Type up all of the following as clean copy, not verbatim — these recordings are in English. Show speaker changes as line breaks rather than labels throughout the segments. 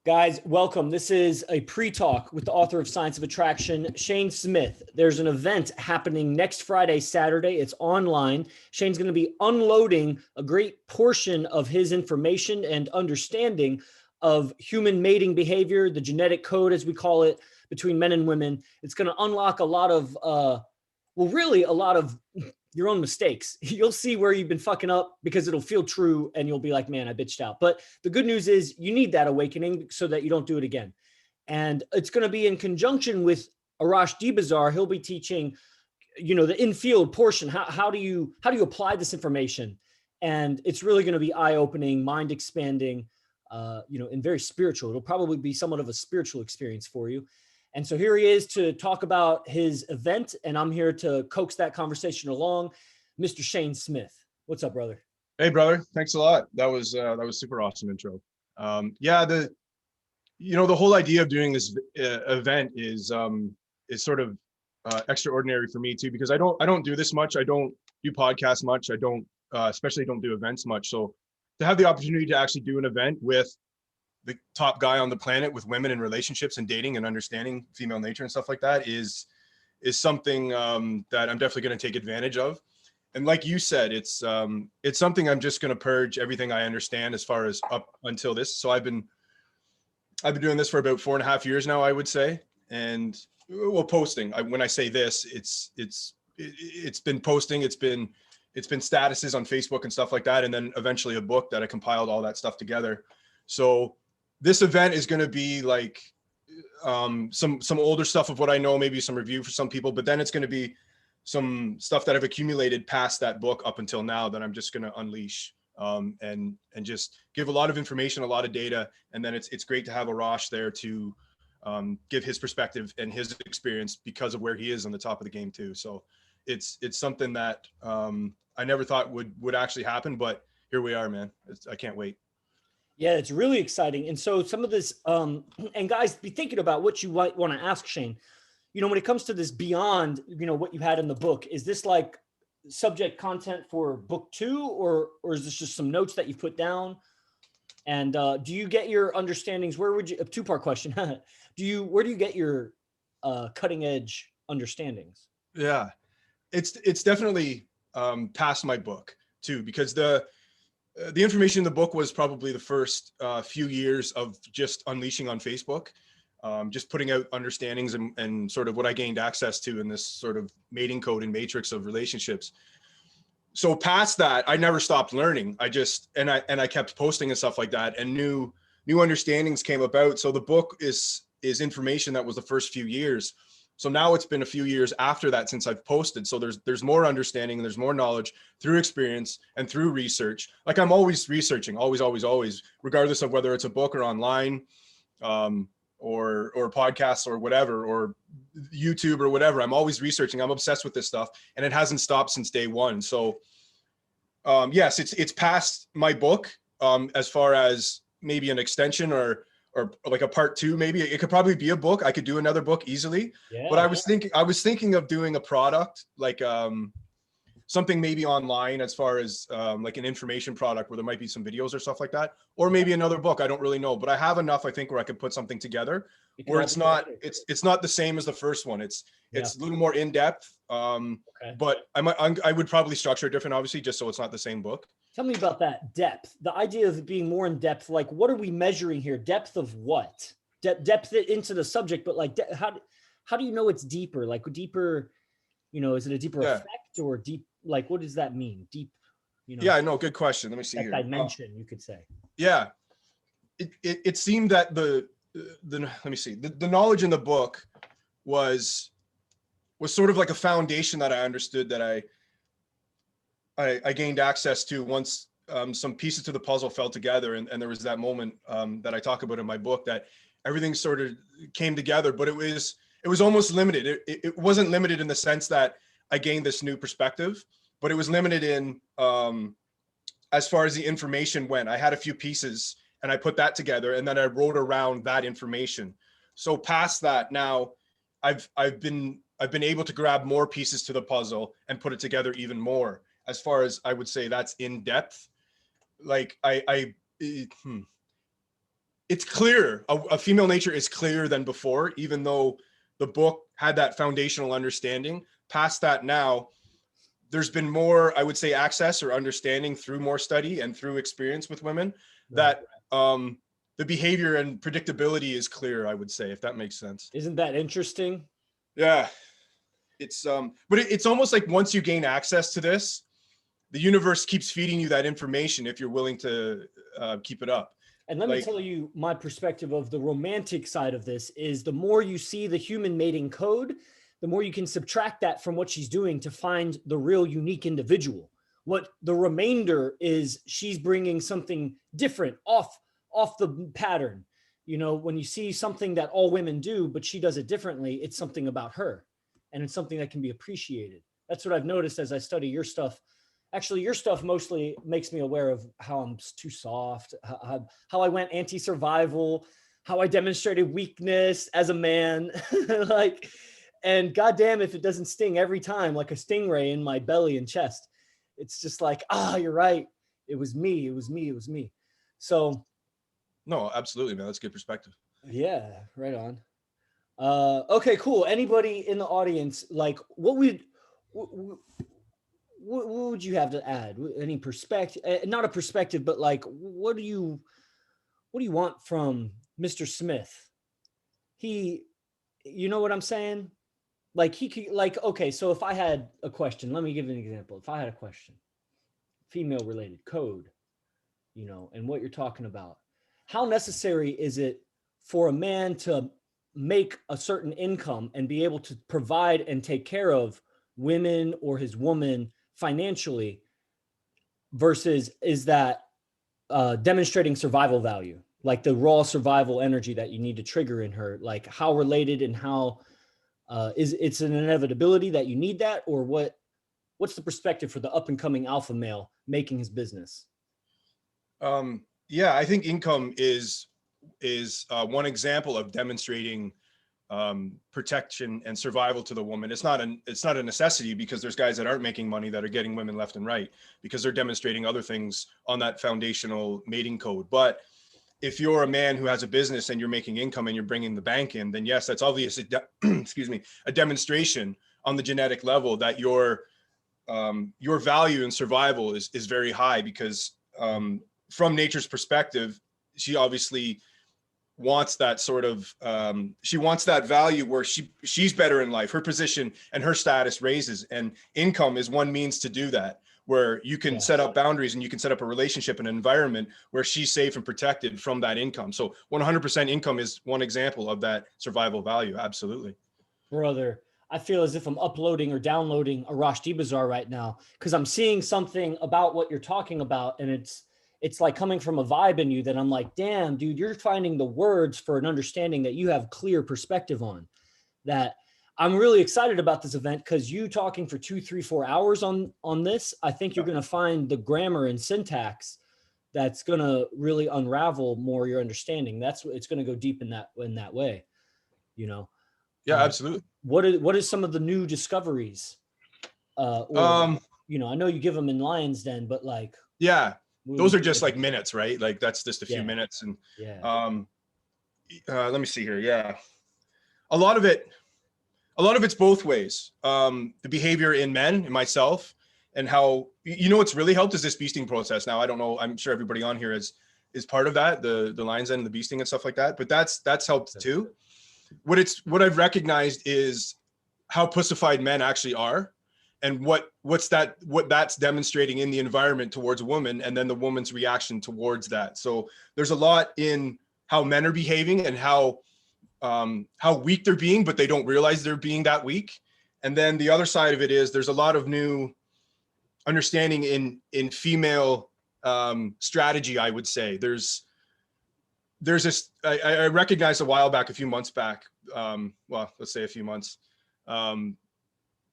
Guys, welcome. This is a pre-talk with the author of Science of Attraction, Shane Smith. There's an event happening next Friday, Saturday. It's online. Shane's going to be unloading a great portion of his information and understanding of human mating behavior, the genetic code, as we call it, between men and women. It's going to unlock a lot of, really a lot of your own mistakes. You'll see where you've been fucking up because it'll feel true and you'll be like, man, I bitched out. But the good news is you need that awakening so that you don't do it again. And it's going to be in conjunction with Arash Dibazar. He'll be teaching, the infield portion. How do you apply this information? And it's really going to be eye-opening, mind expanding, and very spiritual. It'll probably be somewhat of a spiritual experience for you. And so here he is to talk about his event, and I'm here to coax that conversation along. Mr. Shane Smith. What's up, brother?
Hey, brother. Thanks a lot. That was super awesome intro. The whole idea of doing this event is sort of extraordinary for me too, because I don't do this much. I don't do podcasts much. I don't especially don't do events much. So to have the opportunity to actually do an event with the top guy on the planet with women and relationships and dating and understanding female nature and stuff like that is something that I'm definitely going to take advantage of. And like you said, it's something I'm just going to purge everything I understand as far as up until this. So I've been doing this for about 4.5 years now, I would say. And posting, when I say this, it's been posting, it's been statuses on Facebook and stuff like that. And then eventually a book that I compiled all that stuff together. So this event is going to be like some older stuff of what I know, maybe some review for some people, but then it's going to be some stuff that I've accumulated past that book up until now that I'm just going to unleash and just give a lot of information, a lot of data. And then it's great to have Arash there to give his perspective and his experience because of where he is on the top of the game too. So it's something that I never thought would actually happen, but here we are, man. I can't wait.
Yeah, it's really exciting. And so some of this, and guys, be thinking about what you might want to ask Shane. When it comes to this beyond, what you had in the book, is this like subject content for book 2, or is this just some notes that you put down? And do you get your understandings? Where would you, a 2-part question. Where do you get your cutting edge understandings?
Yeah, it's definitely past my book too, because the information in the book was probably the first few years of just unleashing on Facebook, just putting out understandings and sort of what I gained access to in this sort of mating code and matrix of relationships. So past that, I never stopped learning. I kept posting and stuff like that, and new understandings came about. So the book is information that was the first few years. So now it's been a few years after that since I've posted. So there's more understanding and there's more knowledge through experience and through research. Like I'm always researching, always, regardless of whether it's a book or online, or podcasts or whatever, or YouTube or whatever. I'm always researching. I'm obsessed with this stuff, and it hasn't stopped since day one. So yes, it's past my book as far as maybe an extension or like a part 2, maybe it could probably be a book. I could do another book easily. Yeah, but I was thinking of doing a product like something maybe online as far as like an information product where there might be some videos or stuff like that, or maybe another book. I don't really know, but I have enough, I think, where I could put something together where it's not the same as the first one. It's a little more in depth. Okay. But I would probably structure it different, obviously, just so it's not the same book.
Tell me about that depth, the idea of it being more in depth. Like, what are we measuring here? Depth of what? Depth into the subject, but like, how do you know it's deeper? Like deeper, is it a deeper effect or deep? Like, what does that mean? Deep,
Yeah, no, good question. Let me see here.
Dimension, you could say.
Yeah, it seemed that the let me see, the knowledge in the book was sort of like a foundation that I understood, that I gained access to once some pieces to the puzzle fell together, and there was that moment that I talk about in my book that everything sort of came together. But it was almost limited. It wasn't limited in the sense that I gained this new perspective, but it was limited in as far as the information went. I had a few pieces and I put that together, and then I wrote around that information. So past that, now I've been able to grab more pieces to the puzzle and put it together even more. As far as I would say that's in depth, like it's clear. A female nature is clearer than before, even though the book had that foundational understanding. Past that now, there's been more, I would say, access or understanding through more study and through experience with women, that the behavior and predictability is clear, I would say, if that makes sense.
Isn't that interesting?
Yeah. It's but it's almost like once you gain access to this, the universe keeps feeding you that information if you're willing to keep it up.
And let me tell you, my perspective of the romantic side of this is, the more you see the human mating code, the more you can subtract that from what she's doing to find the real unique individual. What the remainder is, she's bringing something different off the pattern. You know, when you see something that all women do, but she does it differently, it's something about her, and it's something that can be appreciated. That's what I've noticed as I study your stuff. Actually, your stuff mostly makes me aware of how I'm too soft, how I went anti-survival, how I demonstrated weakness as a man. Like, and goddamn if it doesn't sting every time like a stingray in my belly and chest. It's just like, you're right. It was me. It was me. It was me. So.
No, absolutely, man. That's good perspective.
Yeah, right on. Okay, cool. Anybody in the audience, like, what would you have to add? Any perspective? Not a perspective, but like, what do you want from Mr. Smith? You know what I'm saying? Like, he could, like, okay, so if I had a question, let me give you an example. If I had a question, female related code, you know, and what you're talking about, how necessary is it for a man to make a certain income and be able to provide and take care of women or his woman financially, versus is that demonstrating survival value, like the raw survival energy that you need to trigger in her? Like, how related, and how it's an inevitability that you need that, or what's the perspective for the up and coming alpha male making his business?
Yeah, I think income is one example of demonstrating protection and survival to the woman. It's not a necessity, because there's guys that aren't making money that are getting women left and right because they're demonstrating other things on that foundational mating code. But if you're a man who has a business and you're making income and you're bringing the bank in, then yes, that's obviously a demonstration on the genetic level that your value and survival is very high, because from nature's perspective, she obviously wants that sort of she wants that value where she's better in life, her position and her status raises, and income is one means to do that, where you can set up boundaries and you can set up a relationship, an environment where she's safe and protected from that income. So 100% income is one example of that survival value. Absolutely.
Brother, I feel as if I'm uploading or downloading Arash Dibazar right now, because I'm seeing something about what you're talking about, and it's like coming from a vibe in you that I'm like, damn, dude, you're finding the words for an understanding that you have clear perspective on. That I'm really excited about this event, because you talking for 2, 3, 4 hours on this, I think you're going to find the grammar and syntax that's going to really unravel more your understanding. It's going to go deep in that way, you know?
Yeah, absolutely.
What is some of the new discoveries? You know, I know you give them in Lion's Den, but like,
yeah, those are just like minutes, right? Like that's just a few minutes. And let me see here. Yeah, a lot of it's both ways. The behavior in men and myself, and how, you know, what's really helped is this beasting process. Now, I don't know, I'm sure everybody on here is part of that, the Lion's Den and the beasting and stuff like that, but that's helped too. What I've recognized is how pussified men actually are, and what that's demonstrating in the environment towards a woman, and then the woman's reaction towards that. So there's a lot in how men are behaving and how weak they're being, but they don't realize they're being that weak. And then the other side of it is there's a lot of new understanding in female strategy, I would say. There's this, I recognized a while back, a few months back, well, let's say a few months,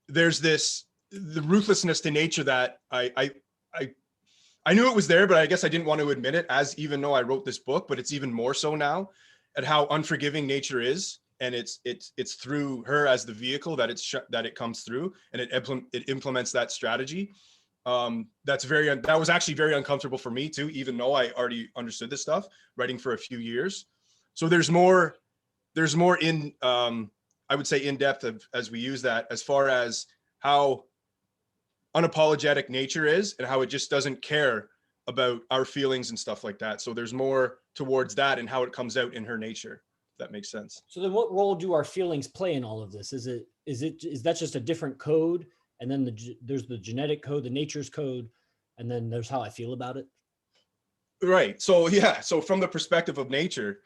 there's the ruthlessness to nature that I knew it was there, but I guess I didn't want to admit it, as even though I wrote this book, but it's even more so now, at how unforgiving nature is. And it's through her as the vehicle that it comes through, and it implements that strategy. That was actually very uncomfortable for me too, even though I already understood this stuff, writing for a few years. So there's more in, I would say, in depth as we use that, as far as how unapologetic nature is and how it just doesn't care about our feelings and stuff like that. So there's more towards that and how it comes out in her nature. If that makes sense.
So then what role do our feelings play in all of this? Is that just a different code? And then there's the genetic code, the nature's code, and then there's how I feel about it.
Right. So yeah. So from the perspective of nature,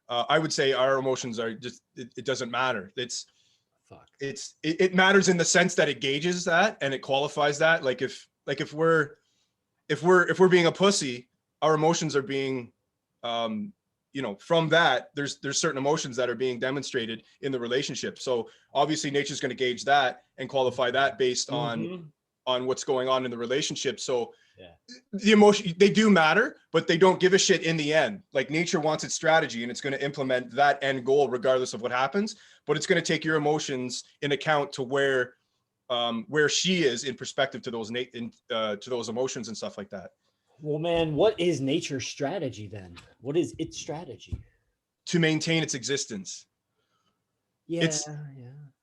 I would say our emotions are just, it doesn't matter.
Fuck.
It matters in the sense that it gauges that and it qualifies that. Like if we're being a pussy, our emotions are being, from that, there's certain emotions that are being demonstrated in the relationship. So obviously nature's going to gauge that and qualify that based on what's going on in the relationship. So
yeah,
the emotion, they do matter, but they don't give a shit in the end. Like nature wants its strategy and it's going to implement that end goal regardless of what happens, but it's going to take your emotions in account to where she is in perspective to those emotions and stuff like that.
Well, man, what is nature's strategy then? What is its strategy?
To maintain its existence.
Yeah.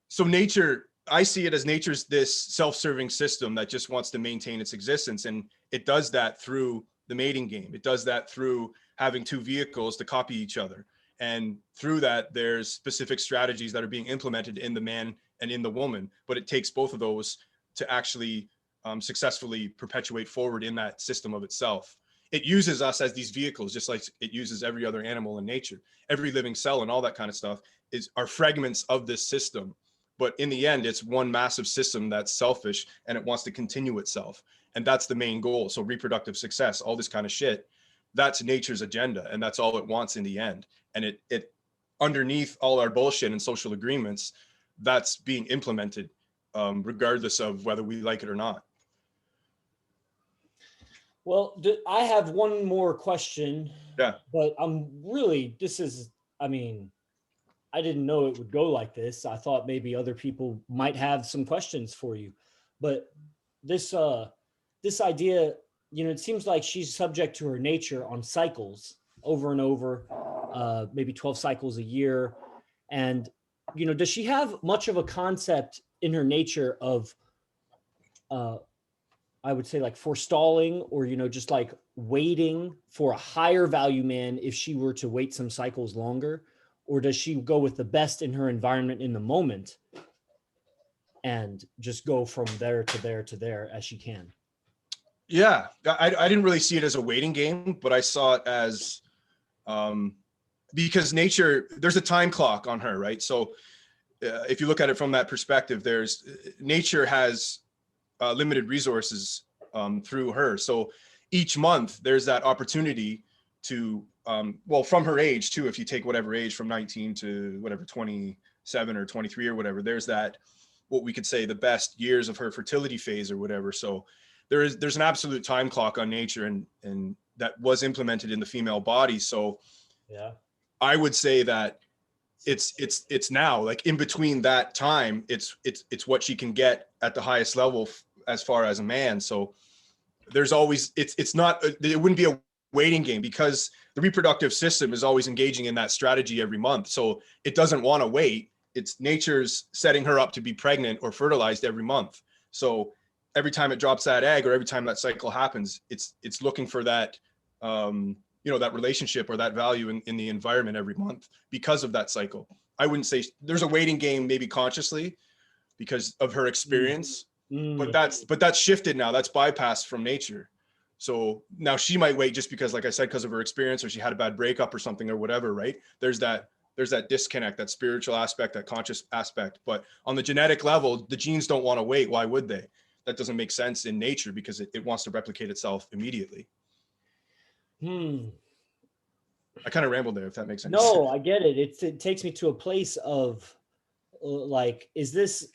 So nature, I see it as nature's this self-serving system that just wants to maintain its existence. And it does that through the mating game. It does that through having two vehicles to copy each other. And through that, there's specific strategies that are being implemented in the man and in the woman. But it takes both of those to actually successfully perpetuate forward in that system of itself. It uses us as these vehicles, just like it uses every other animal in nature. Every living cell and all that kind of stuff are fragments of this system. But in the end, it's one massive system that's selfish and it wants to continue itself. And that's the main goal. So reproductive success, all this kind of shit, that's nature's agenda. And that's all it wants in the end. And it underneath all our bullshit and social agreements, that's being implemented regardless of whether we like it or not.
Well, I have one more question.
Yeah.
But I didn't know it would go like this. I thought maybe other people might have some questions for you. But this idea, it seems like she's subject to her nature on cycles over and over, maybe 12 cycles a year. And, does she have much of a concept in her nature of, I would say like forestalling or, just like waiting for a higher value man if she were to wait some cycles longer? Or does she go with the best in her environment in the moment and just go from there to there to there as she can?
Yeah, I didn't really see it as a waiting game, but I saw it as because nature, there's a time clock on her, right? So if you look at it from that perspective, nature has limited resources through her. So each month there's that opportunity to, from her age too, if you take whatever age from 19 to whatever, 27 or 23 or whatever, there's that, what we could say the best years of her fertility phase or whatever. So there's an absolute time clock on nature and that was implemented in the female body. So
yeah,
I would say that it's now like in between that time, it's what she can get at the highest level as far as a man. So there's always, it wouldn't be a waiting game because the reproductive system is always engaging in that strategy every month. So it doesn't want to wait. It's nature's setting her up to be pregnant or fertilized every month. So every time it drops that egg or every time that cycle happens, it's looking for that, that relationship or that value in the environment every month because of that cycle. I wouldn't say there's a waiting game, maybe consciously because of her experience, but that's shifted now. That's bypassed from nature. So now she might wait just because, like I said, because of her experience or she had a bad breakup or something or whatever, right? There's that disconnect, that spiritual aspect, that conscious aspect. But on the genetic level, the genes don't want to wait. Why would they? That doesn't make sense in nature because it wants to replicate itself immediately. I kind of rambled there, if that makes sense.
No, I get it. It takes me to a place of like, is this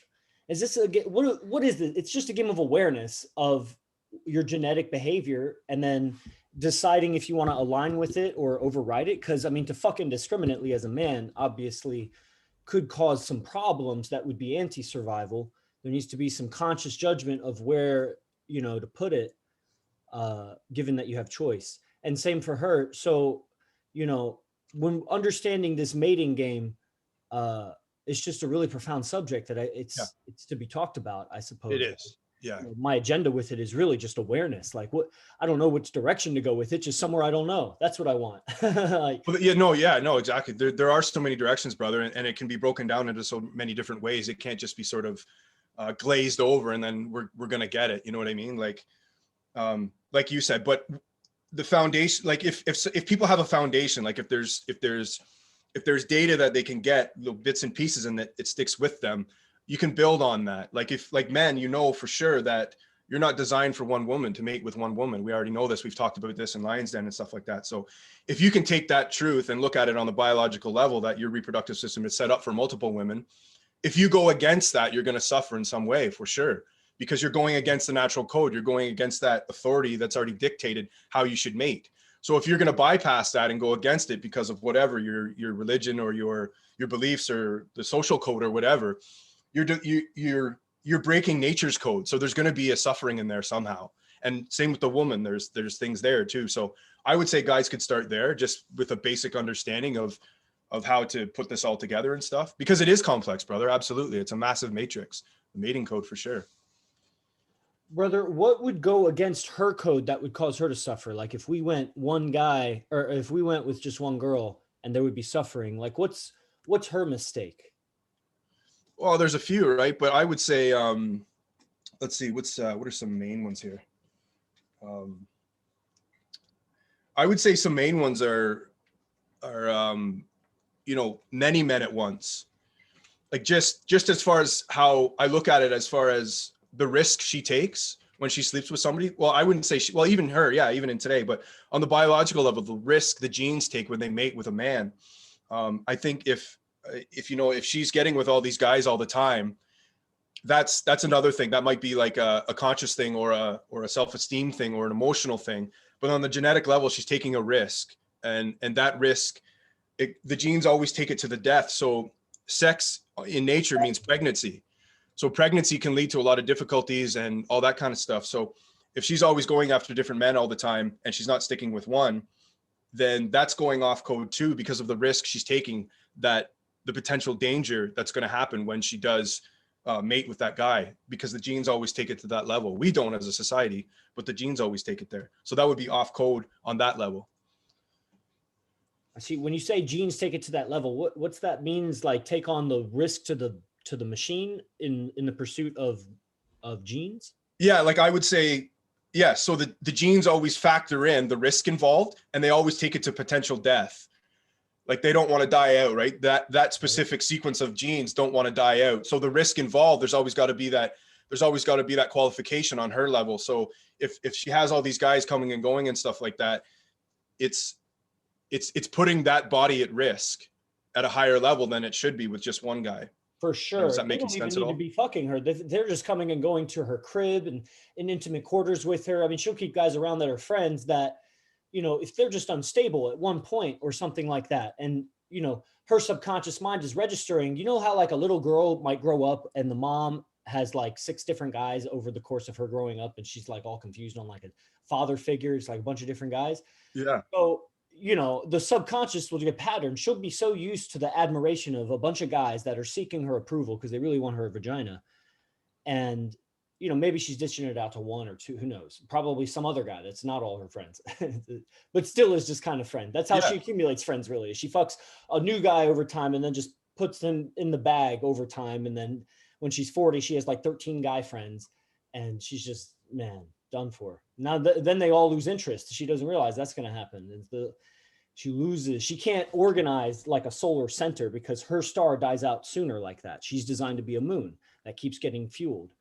what is this? It's just a game of awareness of your genetic behavior and then deciding if you want to align with it or override it. Cause I mean, to fuck indiscriminately as a man, obviously could cause some problems that would be anti-survival. There needs to be some conscious judgment of where, to put it, given that you have choice. And same for her. So, when understanding this mating game, it's just a really profound subject that
Yeah,
it's to be talked about, I
it
suppose.
is. Yeah.
My agenda with it is really just awareness. Like, what, I don't know which direction to go with it, just somewhere I don't know. That's what I want. Like,
Well, yeah, no, exactly. There are so many directions, brother, and it can be broken down into so many different ways. It can't just be sort of glazed over and then we're gonna get it. You know what I mean? Like you said, but the foundation, like if people have a foundation, like if there's data that they can get, little bits and pieces, and that it sticks with them, you can build on that. Like if, like men, you know for sure that you're not designed for one woman to mate with one woman. We already know this. We've talked about this in Lion's Den and stuff like that. So if you can take that truth and look at it on the biological level, that your reproductive system is set up for multiple women, if you go against that, you're going to suffer in some way for sure, because you're going against the natural code. You're going against that authority that's already dictated how you should mate. So if you're going to bypass that and go against it because of whatever your religion or your beliefs or the social code or whatever, you're breaking nature's code. So there's going to be a suffering in there somehow. And same with the woman, there's things there too. So I would say guys could start there, just with a basic understanding of how to put this all together and stuff, because it is complex, brother. Absolutely. It's a massive matrix, the mating code for sure.
brother, what would go against her code that would cause her to suffer? Like, if we went one guy, or if we went with just one girl and there would be suffering, like what's her mistake?
Well, there's a few, right? But I would say, let's see, what are some main ones here? I would say some main ones are many men at once. Like just as far as how I look at it, as far as the risk she takes when she sleeps with somebody. Well, I wouldn't say well, even her, yeah, even in today, but on the biological level, the risk the genes take when they mate with a man. I think if she's getting with all these guys all the time, that's another thing. That might be like a conscious thing or a self-esteem thing or an emotional thing. But on the genetic level, she's taking a risk, and that risk, the genes always take it to the death. So sex in nature means pregnancy. So pregnancy can lead to a lot of difficulties and all that kind of stuff. So if she's always going after different men all the time and she's not sticking with one, then that's going off code too, because of the risk she's taking, that the potential danger that's going to happen when she does mate with that guy, because the genes always take it to that level. We don't as a society, but the genes always take it there. So that would be off code on that level.
I see. When you say genes take it to that level, what's that means? Like, take on the risk to the machine in the pursuit of genes?
Yeah, like I would say, yeah. So the genes always factor in the risk involved, and they always take it to potential death. Like they don't want to die out, right? That specific sequence of genes don't want to die out. So the risk involved, there's always got to be that qualification on her level. So if she has all these guys coming and going and stuff like that, it's putting that body at risk at a higher level than it should be with just one guy.
For sure.
Is that
They
making
don't even
sense at
need to
all?
be fucking her. They're just coming and going to her crib and in intimate quarters with her. I mean, she'll keep guys around that are friends that, if they're just unstable at one point or something like that. And, her subconscious mind is registering, how like a little girl might grow up and the mom has like 6 different guys over the course of her growing up. And she's like all confused on like a father figure. It's like a bunch of different guys.
Yeah.
So, the subconscious will get patterned. She'll be so used to the admiration of a bunch of guys that are seeking her approval because they really want her vagina. And, maybe she's dishing it out to 1 or 2, who knows, probably some other guy that's not all her friends, but still is just kind of friend. That's how she accumulates friends, really. She fucks a new guy over time and then just puts them in the bag over time. And then when she's 40, she has like 13 guy friends and she's just, man, done for. Now, then they all lose interest. She doesn't realize that's going to happen. She can't organize like a solar center because her star dies out sooner like that. She's designed to be a moon that keeps getting fueled.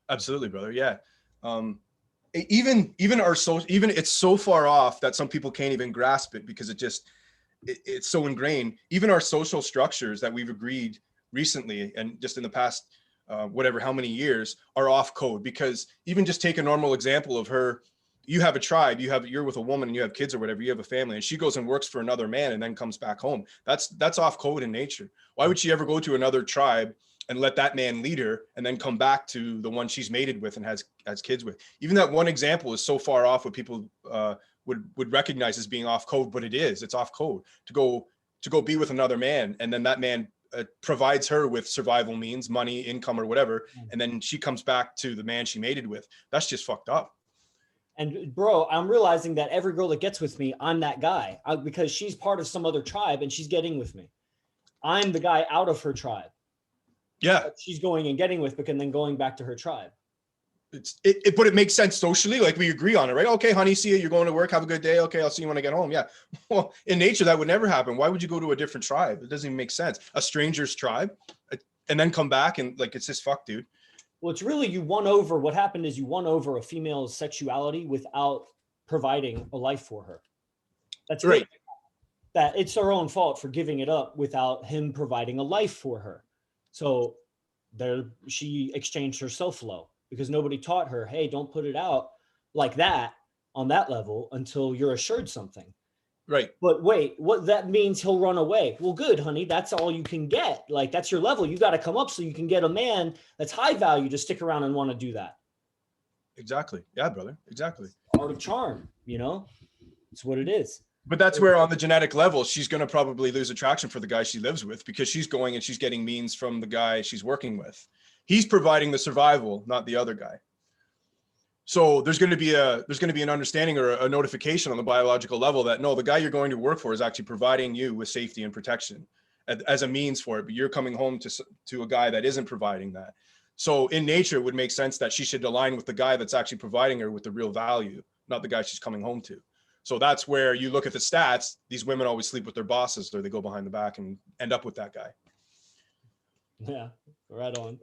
Absolutely, brother. Yeah. Even it's so far off that some people can't even grasp it because it's so ingrained. Even our social structures that we've agreed recently and just in the past, how many years, are off code. Because even just take a normal example of her, you have a tribe, you're with a woman and you have kids or whatever, you have a family, and she goes and works for another man and then comes back home. That's off code in nature. Why would she ever go to another tribe and let that man lead her and then come back to the one she's mated with and has kids with? Even that one example is so far off what people would recognize as being off code, but it's off code to go be with another man, and then that man provides her with survival means, money, income, or whatever, and then she comes back to the man she mated with. That's just fucked up.
And bro, I'm realizing that every girl that gets with me, I'm that guy because she's part of some other tribe and she's getting with me. I'm the guy out of her tribe.
Yeah.
She's going and getting with, but then going back to her tribe.
But it makes sense socially. Like, we agree on it, right? Okay, honey, see you. You're going to work. Have a good day. Okay, I'll see you when I get home. Yeah. Well, in nature, that would never happen. Why would you go to a different tribe? It doesn't even make sense. A stranger's tribe, and then come back and like, it's just fuck, dude.
Well, it's really, you won over. What happened is you won over a female's sexuality without providing a life for her. That's right. That it's her own fault for giving it up without him providing a life for her. So there, she exchanged herself low because nobody taught her, hey, don't put it out like that on that level until you're assured something.
Right.
But wait, what that means, he'll run away. Well, good, honey. That's all you can get. Like, that's your level. You got to come up so you can get a man that's high value to stick around and want to do that.
Exactly. Yeah, brother. Exactly.
Art of charm, you know, it's what it is.
But that's where on the genetic level, she's going to probably lose attraction for the guy she lives with, because she's going and she's getting means from the guy she's working with. He's providing the survival, not the other guy. So there's going to be an understanding or a notification on the biological level that no, the guy you're going to work for is actually providing you with safety and protection as a means for it. But you're coming home to a guy that isn't providing that. So in nature, it would make sense that she should align with the guy that's actually providing her with the real value, not the guy she's coming home to. So that's where you look at the stats. These women always sleep with their bosses, or they go behind the back and end up with that guy.
Yeah, right on.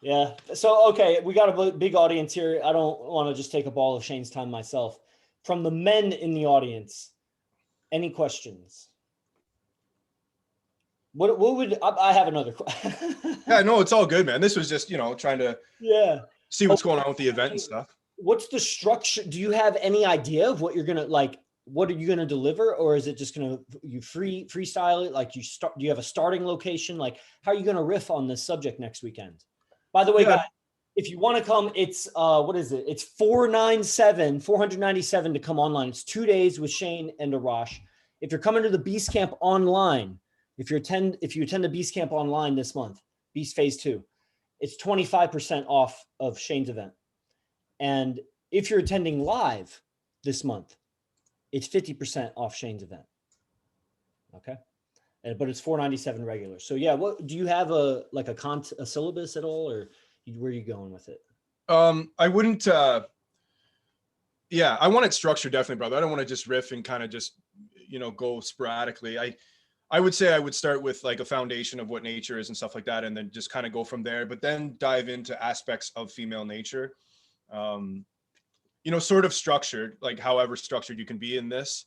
Yeah. So, okay, we got a big audience here. I don't want to just take up all of Shane's time myself. From the men in the audience, any questions? What would I have another question?
Yeah, no, it's all good, man. This was just, trying to see what's going on with the event and stuff.
What's the structure? Do you have any idea of what you're going to like? What are you going to deliver? Or is it just going to, you freestyle it? Like do you have a starting location? Like, how are you going to riff on this subject next weekend? By the way, guys, if you want to come, it's, what is it? It's $497 to come online. It's 2 days with Shane and Arash. If you're coming to the Beast Camp online, if you attend the Beast Camp online this month, Beast Phase 2, it's 25% off of Shane's event. And if you're attending live this month, it's 50% off Shane's event. Okay. But it's $497 regular. So yeah, what do you have a syllabus at all, or where are you going with it?
I wouldn't, I want it structured, definitely, brother. I don't want to just riff and kind of just, go sporadically. I would say I would start with like a foundation of what nature is and stuff like that, and then just kind of go from there, but then dive into aspects of female nature. Sort of structured, like however structured you can be in this.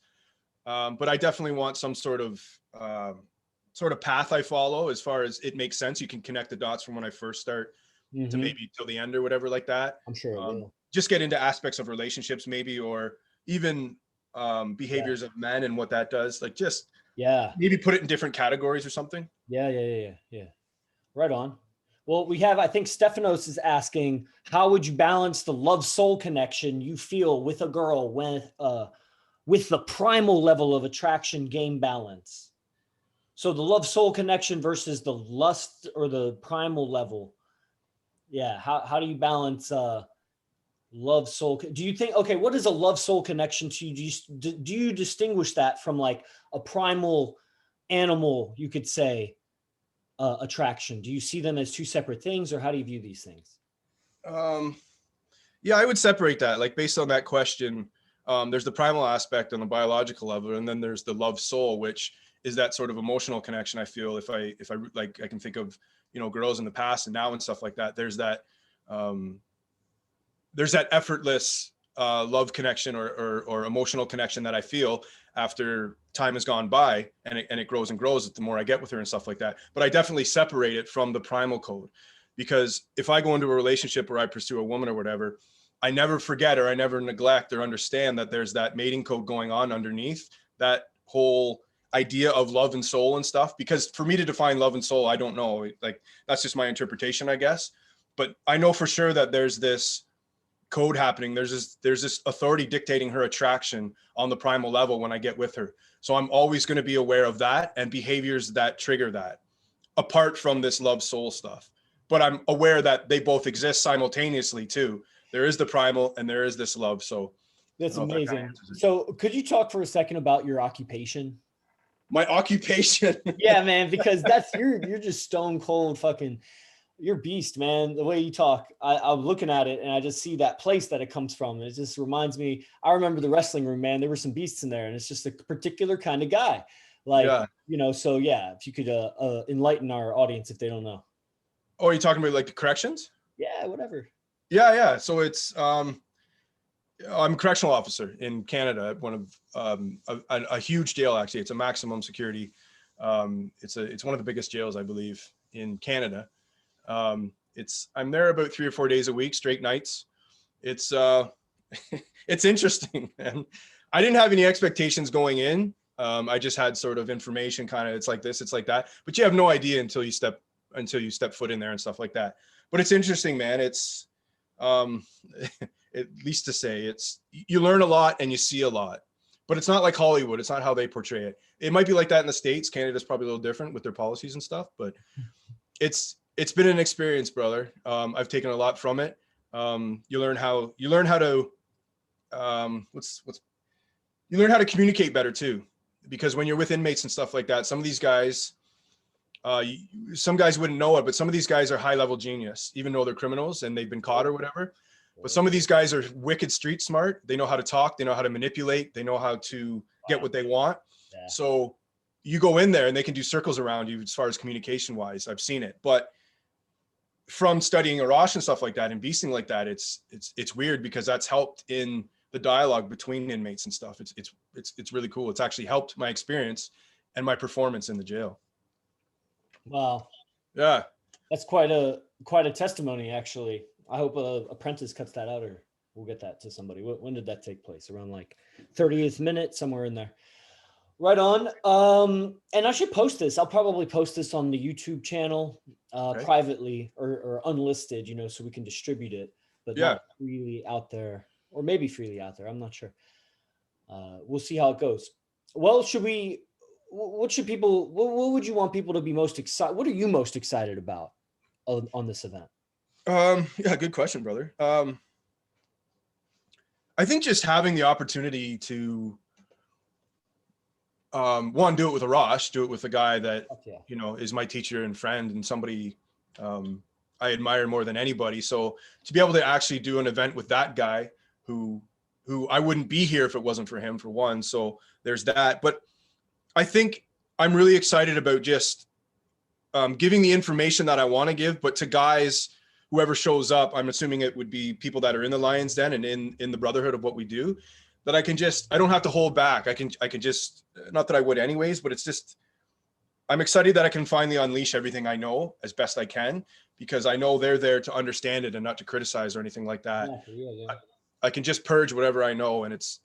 But I definitely want some sort of path I follow as far as it makes sense. You can connect the dots from when I first start to maybe till the end or whatever like that.
I'm sure it will.
Just get into aspects of relationships maybe, or even behaviors of men and what that does. Like just maybe put it in different categories or something.
Yeah. Right on. Well, we have, I think Stephanos is asking, how would you balance the love soul connection you feel with a girl with the primal level of attraction game balance? So the love soul connection versus the lust or the primal level. Yeah. How do you balance love soul? Do you think, okay, what is a love soul connection to you? Do you distinguish that from like a primal animal, you could say, attraction? Do you see them as two separate things, or how do you view these things?
I would separate that, like based on that question. There's the primal aspect on the biological level, and then there's the love soul, which is that sort of emotional connection. I feel if I like, I can think of, girls in the past and now and stuff like that. There's that effortless love connection or emotional connection that I feel after time has gone by, and it grows and grows the more I get with her and stuff like that. But I definitely separate it from the primal code, because if I go into a relationship or I pursue a woman or whatever, I never forget or I never neglect or understand that there's that mating code going on underneath that whole idea of love and soul and stuff. Because for me to define love and soul, I don't know, like that's just my interpretation, I guess. But I know for sure that there's this code happening. There's this authority dictating her attraction on the primal level when I get with her. So I'm always going to be aware of that and behaviors that trigger that, apart from this love soul stuff. But I'm aware that they both exist simultaneously too. There is the primal and there is this love. So
that's amazing. So could you talk for a second about your occupation?
My occupation.
Yeah, man, because that's you're just stone cold fucking, you're beast, man. The way you talk, I'm looking at it and I just see that place that it comes from. It just reminds me, I remember the wrestling room, man. There were some beasts in there and it's just a particular kind of guy. Like,
yeah.
You know, so yeah, if you could enlighten our audience if they don't know.
Oh, are you talking about like the corrections?
Yeah, whatever.
Yeah. So it's, I'm a correctional officer in Canada, one of a huge jail. Actually, it's a maximum security. It's one of the biggest jails, I believe, in Canada. I'm there about 3 or 4 days a week, straight nights. It's it's interesting, man. I didn't have any expectations going in. I just had sort of information, kind of it's like this, it's like that, but you have no idea until you step foot in there and stuff like that. But it's interesting, man. It's at least to say, it's, you learn a lot and you see a lot, but it's not like Hollywood. It's not how they portray it. It might be like that in the States. Canada's probably a little different with their policies and stuff, but it's been an experience, brother. I've taken a lot from it. You learn how to, you learn how to communicate better too, because when you're with inmates and stuff like that, some of these guys, some guys wouldn't know it, but some of these guys are high level genius, even though they're criminals and they've been caught or whatever. But some of these guys are wicked street smart. They know how to talk. They know how to manipulate. They know how to get what they want. Yeah. So you go in there and they can do circles around you as far as communication wise. I've seen it, but from studying Arash and stuff like that and beasting like that, it's weird because that's helped in the dialogue between inmates and stuff. It's really cool. It's actually helped my experience and my performance in the jail.
Wow.
Yeah.
That's quite a testimony, actually. I hope Apprentice cuts that out, or we'll get that to somebody. When did that take place? Around like 30th minute, somewhere in there. Right on. And I should post this. I'll probably post this on the YouTube channel okay. Privately or unlisted, you know, so we can distribute it, but yeah, not freely out there, or maybe freely out there. I'm not sure. We'll see how it goes. Well, what would you want people to be most excited? What are you most excited about on this event?
Yeah, good question, brother. I think just having the opportunity to, one, do it with Arash, do it with a guy that, you know, is my teacher and friend and somebody I admire more than anybody. So to be able to actually do an event with that guy who I wouldn't be here if it wasn't for him, for one. So there's that. But I think I'm really excited about just giving the information that I want to give, but to guys, whoever shows up, I'm assuming it would be people that are in the Lion's Den and in the brotherhood of what we do, that I don't have to hold back. I can just, not that I would anyways, but it's just, I'm excited that I can finally unleash everything I know as best I can, because I know they're there to understand it and not to criticize or anything like that. Yeah. I can just purge whatever I know, and it's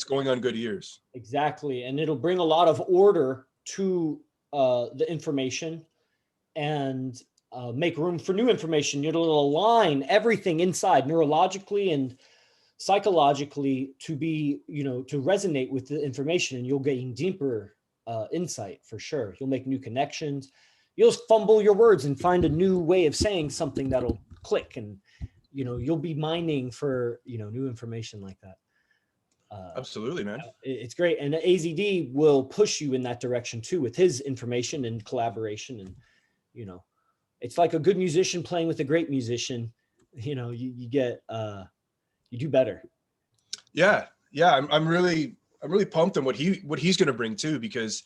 going on good ears.
Exactly. And it'll bring a lot of order to the information and make room for new information. It'll align everything inside neurologically and psychologically to be, you know, to resonate with the information, and you'll gain deeper insight for sure. You'll make new connections. You'll fumble your words and find a new way of saying something that'll click, and, you know, you'll be mining for, you know, new information like that.
Absolutely, man.
It's great. And AZD will push you in that direction too, with his information and collaboration. And, you know, it's like a good musician playing with a great musician. You know, you get, you do better.
Yeah. I'm really pumped on what he's going to bring too, because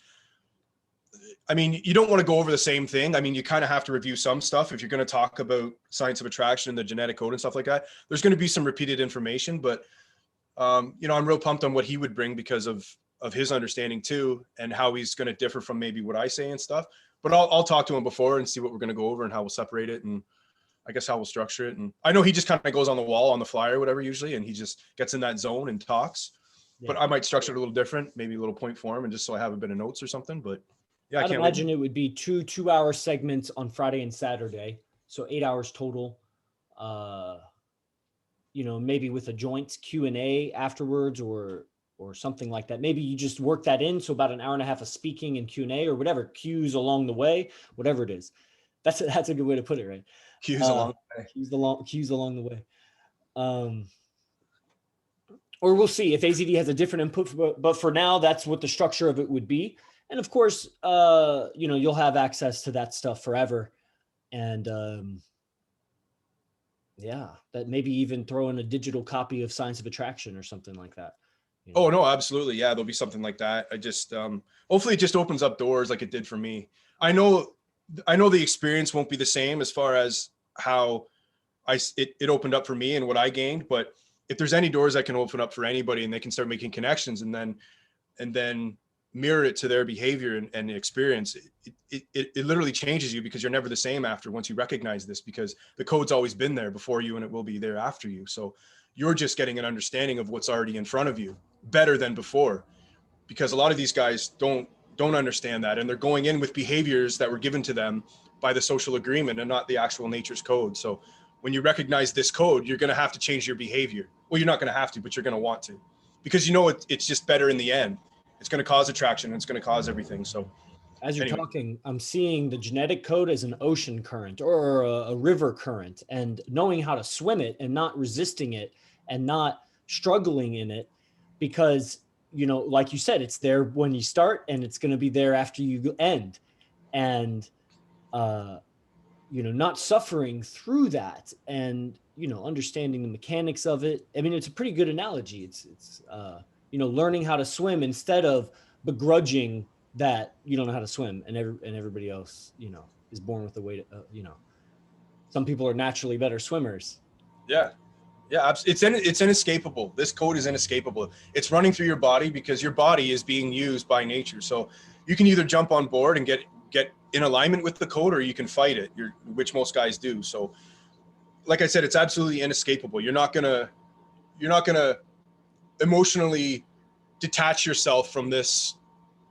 I mean, you don't want to go over the same thing. I mean, you kind of have to review some stuff. If you're going to talk about science of attraction, the genetic code and stuff like that, there's going to be some repeated information, but you know, I'm real pumped on what he would bring because of his understanding too, and how he's going to differ from maybe what I say and stuff. But I'll talk to him before and see what we're going to go over and how we'll separate it, and I guess how we'll structure it. And I know he just kind of goes on the wall on the flyer or whatever usually, and he just gets in that zone and talks. Yeah. But I might structure it a little different, maybe a little point form, and just so I have a bit of notes or something. But yeah,
I'd imagine it would be two-hour segments on Friday and Saturday, so 8 hours total. maybe with a joint Q&A afterwards or something like that. Maybe you just work that in. So about an hour and a half of speaking and Q&A or whatever, cues along the way, whatever it is. That's a good way to put it, right?
Cues along the way.
Cues along the way. Or we'll see if AZD has a different input, but for now, that's what the structure of it would be. And of course, you'll have access to that stuff forever. And that maybe even throw in a digital copy of Science of Attraction or something like that.
Oh no, absolutely. Yeah, there'll be something like that. I just hopefully it just opens up doors like it did for me. I know the experience won't be the same as far as how it opened up for me and what I gained, but if there's any doors that can open up for anybody and they can start making connections and then mirror it to their behavior and experience, it literally changes you, because you're never the same after, once you recognize this, because the code's always been there before you and it will be there after you. So you're just getting an understanding of what's already in front of you better than before, because a lot of these guys don't understand that, and they're going in with behaviors that were given to them by the social agreement and not the actual nature's code. So when you recognize this code, you're going to have to change your behavior. Well, you're not going to have to, but you're going to want to, because it's just better in the end. It's going to cause attraction, and it's going to cause everything. So
as you're talking, I'm seeing the genetic code as an ocean current or a river current, and knowing how to swim it and not resisting it and not struggling in it, because, like you said, it's there when you start and it's going to be there after you end. And, not suffering through that and, understanding the mechanics of it. I mean, it's a pretty good analogy. It's learning how to swim instead of begrudging that you don't know how to swim and everybody else, is born with the way to, some people are naturally better swimmers.
Yeah. Yeah. It's inescapable. This code is inescapable. It's running through your body because your body is being used by nature. So you can either jump on board and get in alignment with the code, or you can fight it, which most guys do. So like I said, it's absolutely inescapable. You're not gonna emotionally detach yourself from this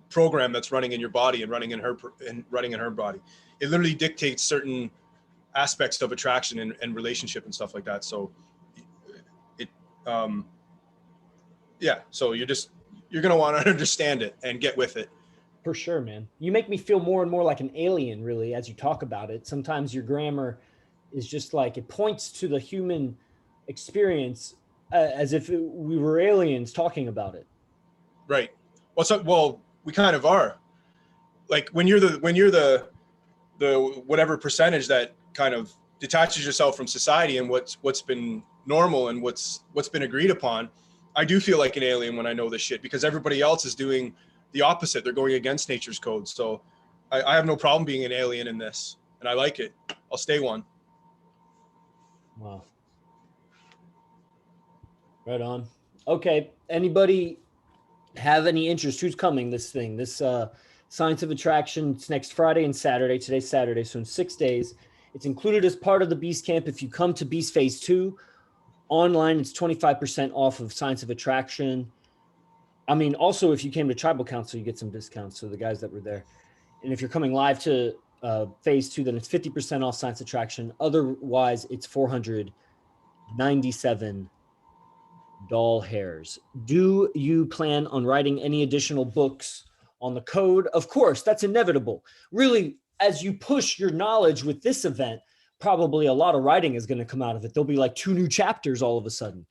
program that's running in your body and running in her body. It literally dictates certain aspects of attraction and relationship and stuff like that. So so you're gonna want to understand it and get with it.
For sure, man. You make me feel more and more like an alien, really, as you talk about it. Sometimes your grammar is just like, it points to the human experience as if we were aliens talking about it.
Right. Well, we kind of are. Like when you're the whatever percentage that kind of detaches yourself from society and what's been normal and what's been agreed upon, I do feel like an alien when I know this shit, because everybody else is doing the opposite. They're going against nature's code. So I have no problem being an alien in this, and I like it. I'll stay one.
Wow. Right on. Okay. Anybody have any interest? Who's coming? This Science of Attraction. It's next Friday and Saturday. Today's Saturday, so in 6 days. It's included as part of the Beast Camp. If you come to Beast Phase 2 online, it's 25% off of Science of Attraction. I mean, also, if you came to Tribal Council, you get some discounts. So the guys that were there. And if you're coming live to Phase 2, then it's 50% off Science Attraction. Otherwise, it's $497 doll hairs. Do you plan on writing any additional books on the code? Of course, that's inevitable. Really, as you push your knowledge with this event, probably a lot of writing is going to come out of it. There'll be like 2 new chapters all of a sudden.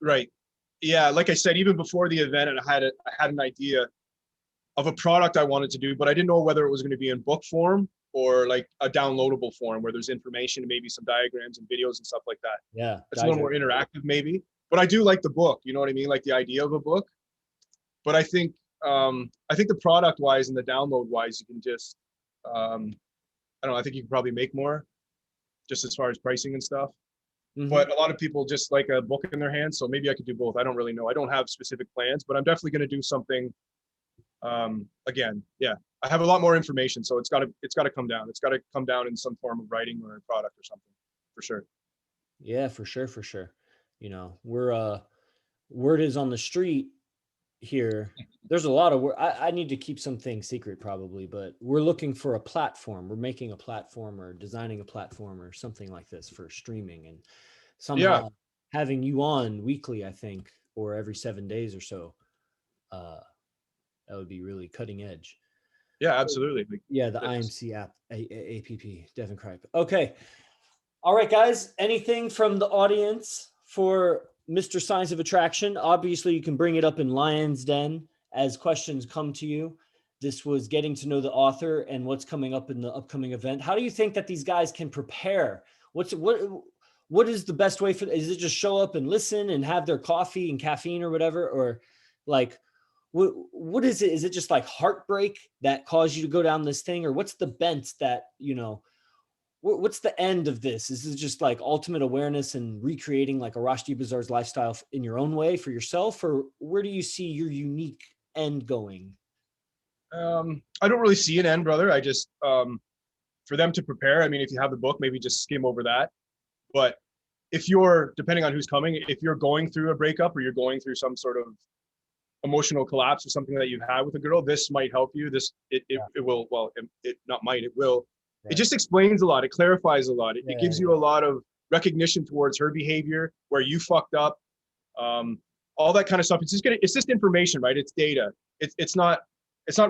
Right. Yeah. Like I said, even before the event, and I had an idea of a product I wanted to do, but I didn't know whether it was going to be in book form or like a downloadable form where there's information and maybe some diagrams and videos and stuff like that.
Yeah.
It's a little more interactive maybe, but I do like the book, you know what I mean? Like the idea of a book, but I think the product wise and the download wise, you can just, I don't know, I think you can probably make more just as far as pricing and stuff. Mm-hmm. But a lot of people just like a book in their hands. So maybe I could do both. I don't really know. I don't have specific plans, but I'm definitely going to do something. Again, yeah, I have a lot more information, so it's got to come down. It's got to come down in some form of writing or a product or something, for sure.
Yeah, for sure. We're word is on the street here. There's a lot of work. I need to keep some things secret probably, but we're looking for a platform. We're making a platform or designing a platform or something like this for streaming, and somehow having you on weekly, I think, or every 7 days or so. That would be really cutting edge.
Yeah, absolutely.
Yeah, the IMC app, APP, Devin Kripe. Okay. All right, guys. Anything from the audience for Mr. Science of Attraction? Obviously, you can bring it up in Lion's Den as questions come to you. This was getting to know the author and what's coming up in the upcoming event. How do you think that these guys can prepare? What is the best way for? Is it just show up and listen and have their coffee and caffeine or whatever, or like what is it? Is it just like heartbreak that caused you to go down this thing, or what's the bent that what's the end of this? Is it just like ultimate awareness and recreating like Arash Dibazar's lifestyle in your own way for yourself, or where do you see your unique end going?
I don't really see an end, brother. I just for them to prepare. I mean, if you have the book, maybe just skim over that. But if you're, depending on who's coming, if you're going through a breakup or you're going through some sort of emotional collapse or something that you've had with a girl, this might help you. It will, well, it not might, it will. Right. It just explains a lot. It clarifies a lot. It gives you a lot of recognition towards her behavior, where you fucked up, all that kind of stuff. It's just information, right? It's data. It's not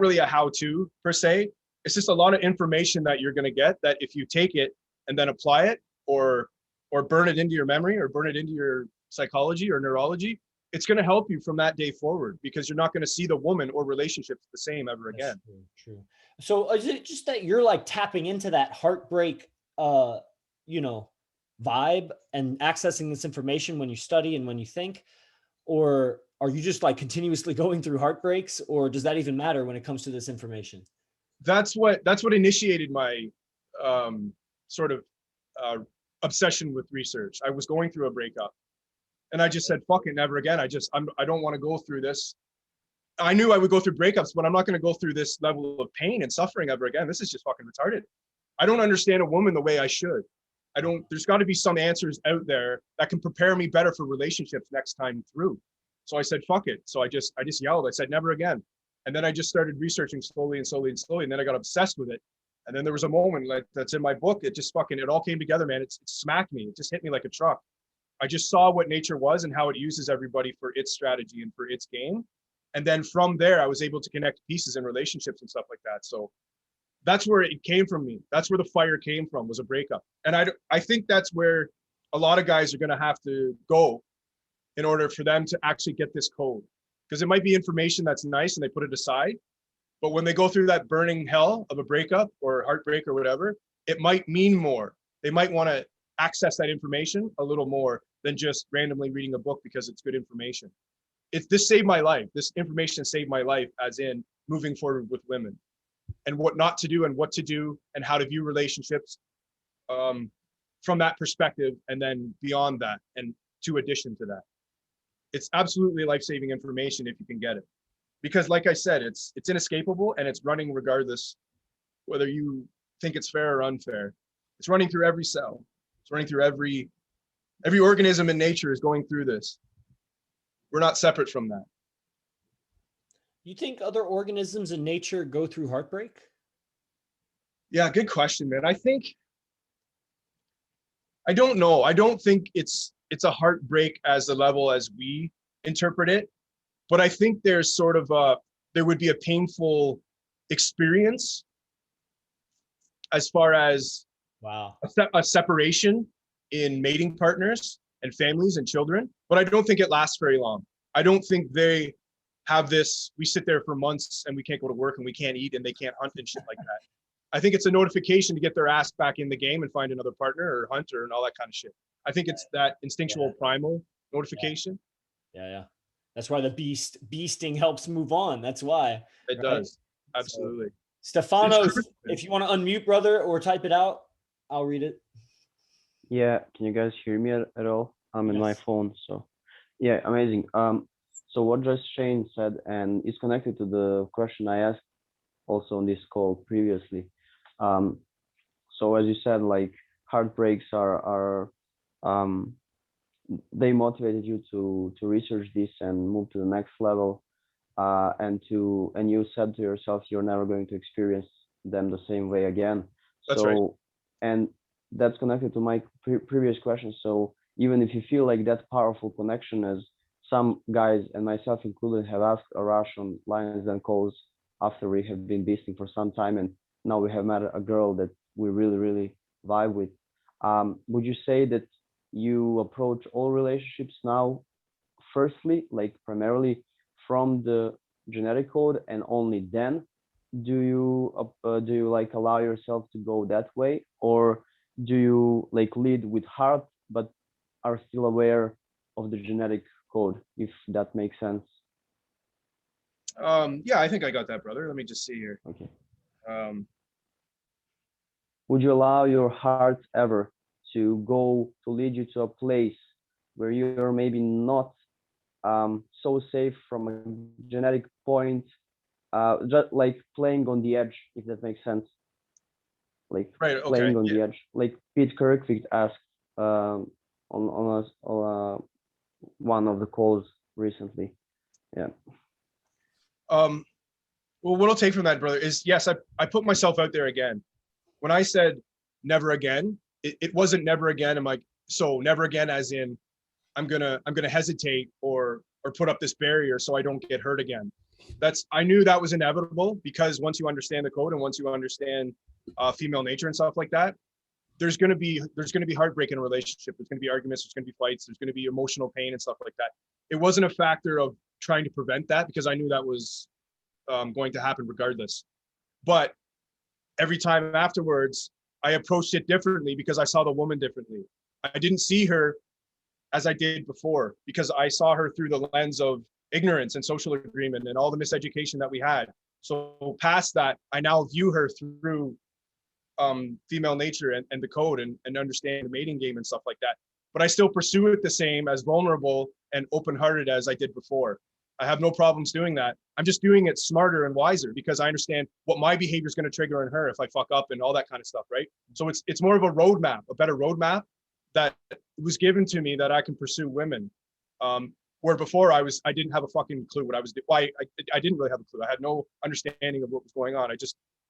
really a how-to per se. It's just a lot of information that you're going to get, that if you take it and then apply it, or burn it into your memory, or burn it into your psychology or neurology, it's going to help you from that day forward, because you're not going to see the woman or relationships the same ever again.
True. So is it just that you're like tapping into that heartbreak, vibe and accessing this information when you study and when you think, or are you just like continuously going through heartbreaks, or does that even matter when it comes to this information?
That's what initiated my sort of obsession with research. I was going through a breakup, and I just said, fuck it, never again. I don't want to go through this. I knew I would go through breakups, but I'm not going to go through this level of pain and suffering ever again. This is just fucking retarded. I don't understand a woman the way I should. There's got to be some answers out there that can prepare me better for relationships next time through. So I said, fuck it. So I just yelled. I said, never again. And then I just started researching slowly and slowly and slowly. And then I got obsessed with it. And then there was a moment like that's in my book. It all came together, man. It smacked me. It just hit me like a truck. I just saw what nature was and how it uses everybody for its strategy and for its game. And then from there, I was able to connect pieces in relationships and stuff like that. So that's where it came from me. That's where the fire came from, was a breakup. And I think that's where a lot of guys are going to have to go in order for them to actually get this code. Because it might be information that's nice and they put it aside. But when they go through that burning hell of a breakup or heartbreak or whatever, it might mean more. They might want to access that information a little more than just randomly reading a book because it's good information. This saved my life. This information saved my life, as in moving forward with women, and what not to do and what to do and how to view relationships from that perspective, and then beyond that, and to addition to that. It's absolutely life-saving information if you can get it. Because like I said, it's inescapable, and it's running regardless whether you think it's fair or unfair. It's running through every cell. It's running through every organism in nature is going through this. We're not separate from that.
You think other organisms in nature go through heartbreak?
Yeah, good question, man. I don't know. I don't think it's a heartbreak as the level as we interpret it, but I think there's sort of there would be a painful experience as far as a separation in mating partners and families and children, but I don't think it lasts very long. I don't think they have this, we sit there for months and we can't go to work and we can't eat and they can't hunt and shit like that. I think it's a notification to get their ass back in the game and find another partner or hunter and all that kind of shit. I think it's that instinctual primal notification.
Yeah. That's why the beasting helps move on. That's why.
It does. Absolutely.
So, Stefanos, if you want to unmute, brother, or type it out, I'll read it.
Yeah, can you guys hear me at all? I'm in my phone, so yeah, amazing. So what just Shane said, and it's connected to the question I asked also on this call previously. So as you said, like heartbreaks are they motivated you to research this and move to the next level, and you said to yourself you're never going to experience them the same way again.
That's right.
And that's connected to my previous question. So even if you feel like that powerful connection, as some guys and myself included have asked Arash on lines and calls after we have been beasting for some time, and now we have met a girl that we really, really vibe with. Would you say that you approach all relationships now, firstly, like primarily from the genetic code, and only then do you like allow yourself to go that way, or do you like lead with heart but are still aware of the genetic code, if that makes sense?
Yeah, I think I got that, brother. Let me just see here.
Okay.
Um,
Would you allow your heart ever to go to lead you to a place where you're maybe not so safe from a genetic point, just like playing on the edge, if that makes sense? Like
right. Okay.
playing on
Yeah.
the edge, like Pete Kirkwood asked on us one of the calls recently. Yeah.
Well, what I'll take from that, brother, is yes, I put myself out there again. When I said never again, it wasn't never again. I'm like, so never again, as in I'm gonna hesitate or put up this barrier so I don't get hurt again. I knew that was inevitable, because once you understand the code and once you understand female nature and stuff like that, there's gonna be heartbreak in a relationship. There's gonna be arguments. There's gonna be fights. There's gonna be emotional pain and stuff like that. It wasn't a factor of trying to prevent that, because I knew that was going to happen regardless. But every time afterwards, I approached it differently because I saw the woman differently. I didn't see her as I did before, because I saw her through the lens of ignorance and social agreement and all the miseducation that we had. So past that, I now view her through female nature and the code and understand the mating game and stuff like that. But I still pursue it the same, as vulnerable and open-hearted as I did before. I have no problems doing that. I'm just doing it smarter and wiser, because I understand what my behavior is going to trigger in her if I fuck up and all that kind of stuff, right? So it's more of a roadmap, a better roadmap that was given to me that I can pursue women. Where before I didn't have a fucking clue what I was doing. I didn't really have a clue. I had no understanding of what was going on.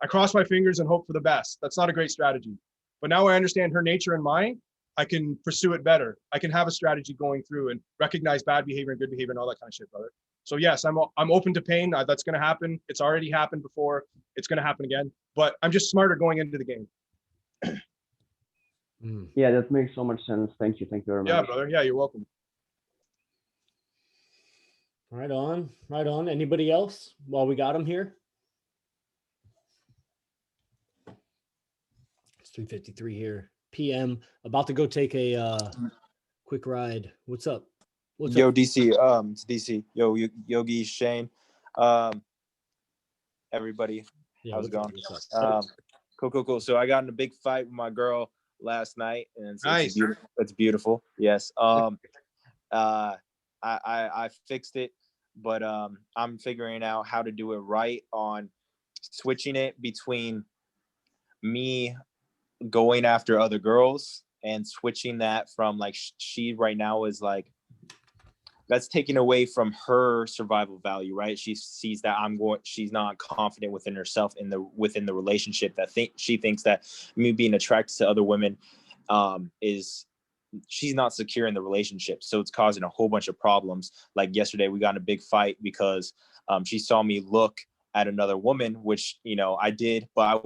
I crossed my fingers and hope for the best. That's not a great strategy. But now I understand her nature and mine. I can pursue it better. I can have a strategy going through and recognize bad behavior and good behavior and all that kind of shit, brother. So yes, I'm open to pain. That's going to happen. It's already happened before. It's going to happen again. But I'm just smarter going into the game.
Yeah, that makes so much sense. Thank you very much.
Yeah, brother. Yeah, you're welcome.
Right on, right on. Anybody else while we got him here? It's 3:53 here, PM. About to go take a quick ride. What's up? What's
Yo,
up?
DC, it's DC. Yo, Yogi, Shane, everybody.
Yeah,
How's it going?
what's up?
Cool. So I got in a big fight with my girl last night, and
Nice.
it's beautiful. Yes. I fixed it, but I'm figuring out how to do it right on switching it between me going after other girls and switching that from like she right now is like, that's taken away from her survival value, right? She sees that she's not confident within herself within the relationship, that she thinks that me being attracted to other women she's not secure in the relationship. So it's causing a whole bunch of problems. Like yesterday we got in a big fight because she saw me look at another woman, which, I did, but I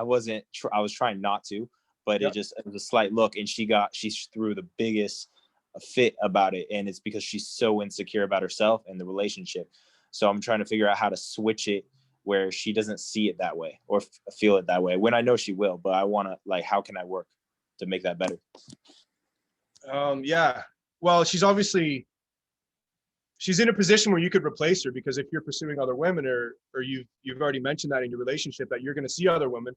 was trying not to, but It was a slight look, and she threw the biggest fit about it, and it's because she's so insecure about herself and the relationship. So I'm trying to figure out how to switch it where she doesn't see it that way or feel it that way, when I know she will. But I want to, like, how can I work to make that better?
Yeah, well, she's in a position where you could replace her, because if you're pursuing other women, or you've already mentioned that in your relationship, that you're going to see other women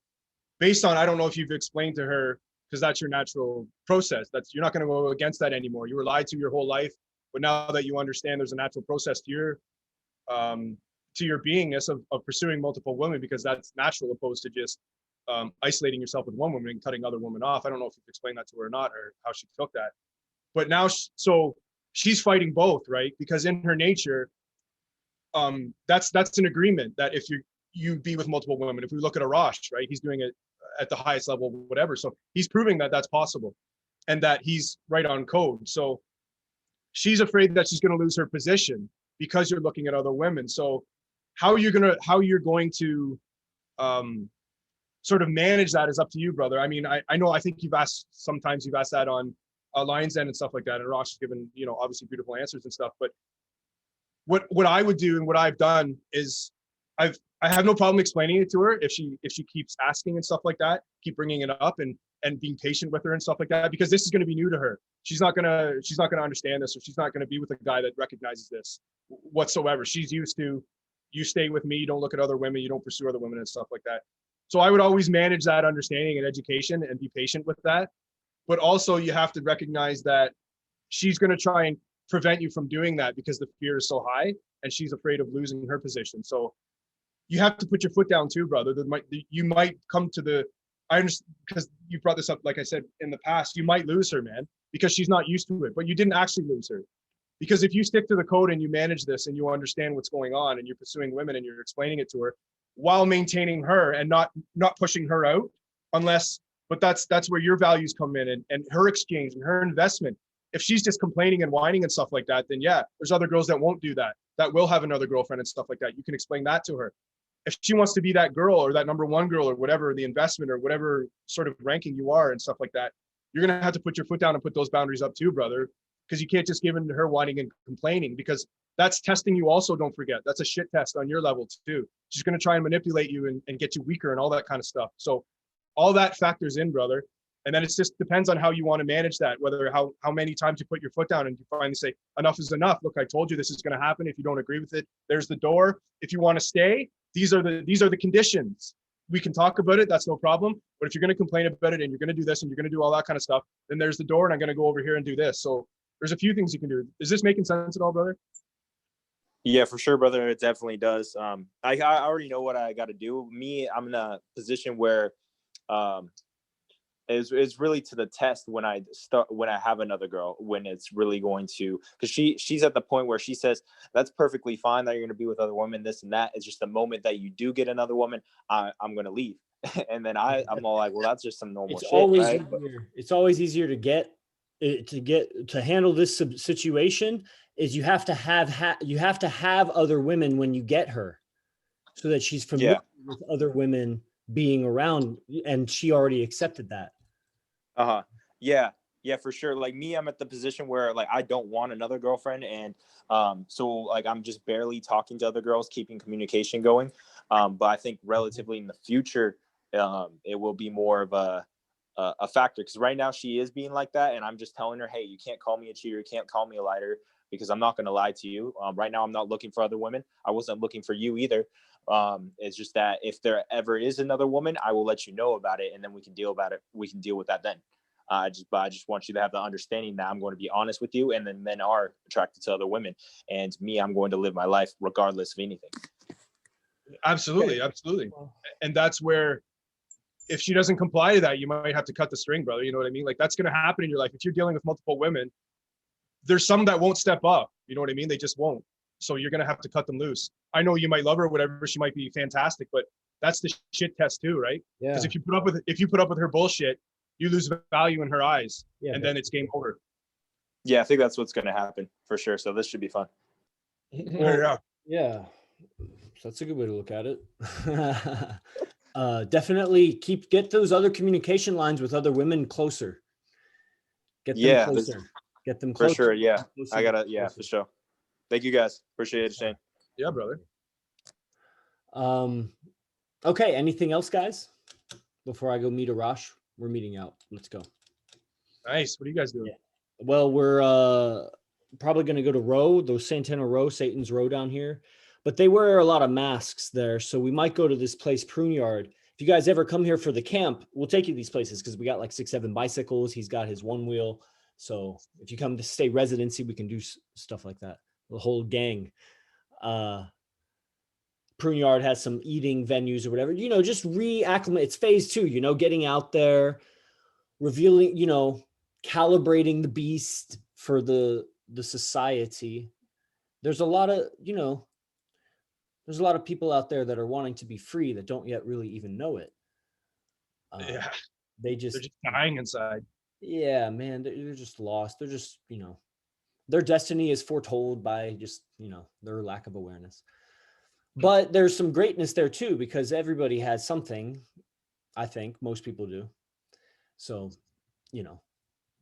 based on, I don't know if you've explained to her, because that's your natural process. You're not going to go against that anymore. You were lied to your whole life, but now that you understand there's a natural process to your beingness of pursuing multiple women, because that's natural, opposed to just isolating yourself with one woman and cutting other women off. I don't know if you've explained that to her or not, or how she took that. But now, so she's fighting both, right? Because in her nature, that's an agreement that if you be with multiple women. If we look at Arash, right, he's doing it at the highest level, whatever. So he's proving that that's possible. and that he's right on code. So she's afraid that she's going to lose her position because you're looking at other women. So how you're going to sort of manage that is up to you, brother. I mean, I know, I think you've asked that on Lion's Den and stuff like that, and Rosh has given, obviously beautiful answers and stuff. But what I would do and what I've done is I have no problem explaining it to her if she keeps asking and stuff like that, keep bringing it up and being patient with her and stuff like that, because this is going to be new to her. She's not gonna understand this, or she's not gonna be with a guy that recognizes this whatsoever. She's used to, you stay with me, you don't look at other women, you don't pursue other women and stuff like that. So I would always manage that understanding and education and be patient with that. But also you have to recognize that she's going to try and prevent you from doing that because the fear is so high and she's afraid of losing her position. So you have to put your foot down too, brother. You might come to the, I understand, because you brought this up, like I said, in the past, you might lose her, man, because she's not used to it, but you didn't actually lose her. Because if you stick to the code and you manage this and you understand what's going on and you're pursuing women and you're explaining it to her while maintaining her and not pushing her out, but that's where your values come in, and her exchange and her investment. If she's just complaining and whining and stuff like that, then yeah, there's other girls that won't do that, that will have another girlfriend and stuff like that. You can explain that to her. If she wants to be that girl or that number one girl or whatever, the investment or whatever sort of ranking you are and stuff like that, you're going to have to put your foot down and put those boundaries up too, brother, because you can't just give in to her whining and complaining, because that's testing you also, don't forget. That's a shit test on your level too. She's going to try and manipulate you and get you weaker and all that kind of stuff. So all that factors in, brother. And then it just depends on how you want to manage that, whether how many times you put your foot down and you finally say, enough is enough. Look, I told you this is going to happen. If you don't agree with it, there's the door. If you want to stay, these are the conditions. We can talk about it. That's no problem. But if you're going to complain about it and you're going to do this and you're going to do all that kind of stuff, then there's the door, and I'm going to go over here and do this. So there's a few things you can do. Is this making sense at all, brother?
Yeah, for sure, brother. It definitely does. I already know what I got to do. Me, I'm in a position where it's really to the test when I have another girl, when it's really going to, because she's at the point where she says that's perfectly fine that you're going to be with other women, this and that. It's just the moment that you do get another woman, I'm going to leave. And then I'm all like, well, that's just some normal shit, right?
It's always easier to handle this situation is you have to have other women when you get her, so that she's familiar with other women being around, and she already accepted that.
Yeah, for sure. Like me, I'm at the position where like I don't want another girlfriend, and so like I'm just barely talking to other girls, keeping communication going. But I think relatively in the future, it will be more of a factor, because right now she is being like that, and I'm just telling her, hey, you can't call me a cheater, you can't call me a liar, because I'm not going to lie to you. Right now I'm not looking for other women. I wasn't looking for you either. It's just that if there ever is another woman, I will let you know about it, and then we can deal about it. We can deal with that then. I just want you to have the understanding that I'm going to be honest with you, and then men are attracted to other women, and me, I'm going to live my life regardless of anything.
Absolutely. And that's where, if she doesn't comply to that, you might have to cut the string, brother. You know what I mean? Like, that's going to happen in your life. If you're dealing with multiple women, there's some that won't step up. You know what I mean? They just won't. So you're going to have to cut them loose. I know you might love her or whatever. She might be fantastic, but that's the shit test too, right?
Yeah.
Because if you put up with her bullshit, you lose value in her eyes, and then it's game over.
Yeah, I think that's what's going to happen for sure. So this should be fun.
Well, yeah. So that's a good way to look at it. Definitely get those other communication lines with other women closer. Get them closer. Get them closer.
For sure. Yeah. I gotta. Yeah, for sure. Thank you guys. Appreciate it, Shane.
Yeah, brother.
Okay. Anything else, guys? Before I go meet Arash, we're meeting out. Let's go.
Nice. What are you guys doing?
Yeah. Well, we're probably going to go to Row, those Santana Row, Satan's Row down here. But they wear a lot of masks there, so we might go to this place, Prune Yard. If you guys ever come here for the camp, we'll take you to these places, because we got like 6-7 bicycles. He's got his one wheel. So if you come to stay residency, we can do stuff like that. The whole gang. Prune Yard has some eating venues or whatever, just reacclimate. It's phase 2, getting out there, revealing, calibrating the beast for the society. There's a lot of, there's a lot of people out there that are wanting to be free that don't yet really even know it.
Yeah.
They're
just dying inside.
Yeah, man, they're just lost. They're just, their destiny is foretold by just, their lack of awareness. But there's some greatness there too, because everybody has something. I think most people do. So, you know,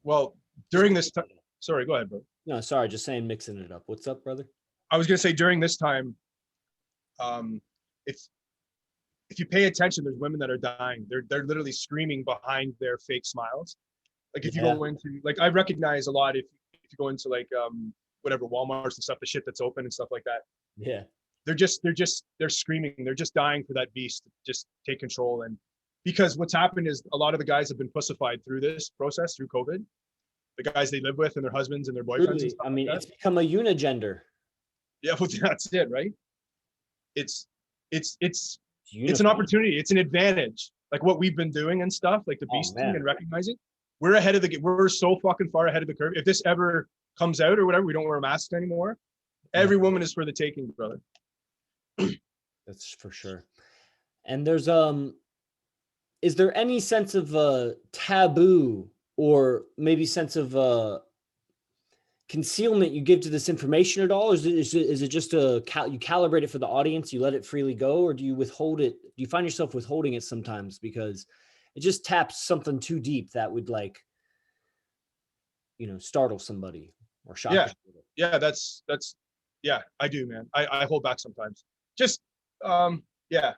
Well, during this time, sorry, go ahead, bro.
no, sorry, just saying, mixing it up. What's up, brother?
I was gonna say during this time, um, if if you pay attention, there's women that are dying. They're literally screaming behind their fake smiles. Like if you
Yeah.
go into, like, I recognize a lot if you go into like whatever Walmart's and stuff, the shit that's open and stuff like that.
Yeah.
They're screaming. They're just dying for that beast to just take control. And because what's happened is a lot of the guys have been pussified through this process, through COVID. The guys they live with and their husbands and their boyfriends.
Truly,
And stuff
I mean,
like
it's become a unigender.
yeah, well, that's it, right? It's
It's
an opportunity. It's an advantage. Like what we've been doing and stuff, like the beasting
man.
and recognizing. We're so fucking far ahead of the curve. If this ever comes out or whatever, we don't wear masks anymore. Every woman is for the taking, brother.
That's for sure. And there's is there any sense of taboo or maybe sense of concealment you give to this information at all? Or is it just you calibrate it for the audience, you let it freely go, or do you withhold it? Do you find yourself withholding it sometimes because it just taps something too deep that would like, startle somebody or shock?
Yeah. Yeah, that's yeah, I do, man. I hold back sometimes. Just yeah.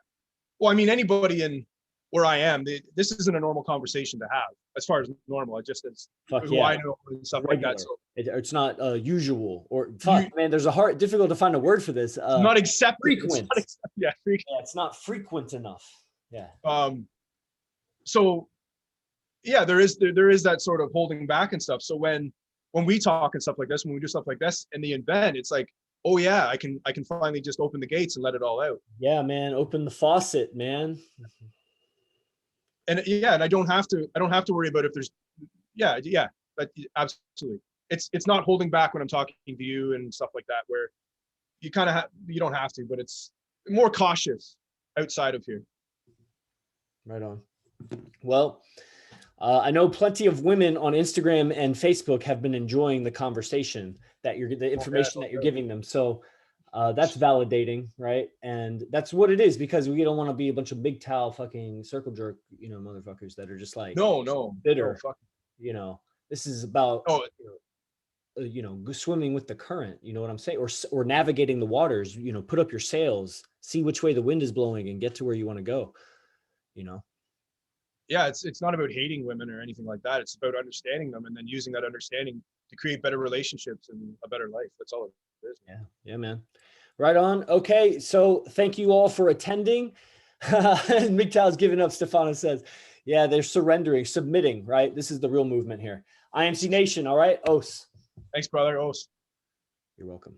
Well, I mean, anybody in where I am, this isn't a normal conversation to have as far as normal. It just is who I know and stuff
Regular.
like that. So
it's not usual or man. There's difficult to find a word for this.
Not accepted.
Frequent.
Yeah,
it's not frequent enough. Yeah.
So yeah, there is that sort of holding back and stuff. So when we talk and stuff like this, when we do stuff like this in the event, it's like, oh yeah, I can finally just open the gates and let it all out.
Yeah, man, open the faucet, man.
And yeah, and I don't have to worry about if there's but absolutely. It's not holding back when I'm talking to you and stuff like that, where you kind of you don't have to, but it's more cautious outside of here.
Right on. Well, I know plenty of women on Instagram and Facebook have been enjoying the conversation the information that you're giving them. So that's validating, right? And that's what it is, because we don't want to be a bunch of big towel fucking circle jerk, motherfuckers that are just like bitter. No, this is about swimming with the current. You know what I'm saying? Or navigating the waters. Put up your sails, see which way the wind is blowing, and get to where you want to go.
Yeah, it's not about hating women or anything like that. It's about understanding them and then using that understanding to create better relationships and a better life. That's all it is.
Yeah, man. Right on. Okay, so thank you all for attending. MGTOW's giving up, Stefano says. Yeah, they're surrendering, submitting, right? This is the real movement here. IMC Nation, all right? Os.
Thanks, brother. Os.
You're welcome.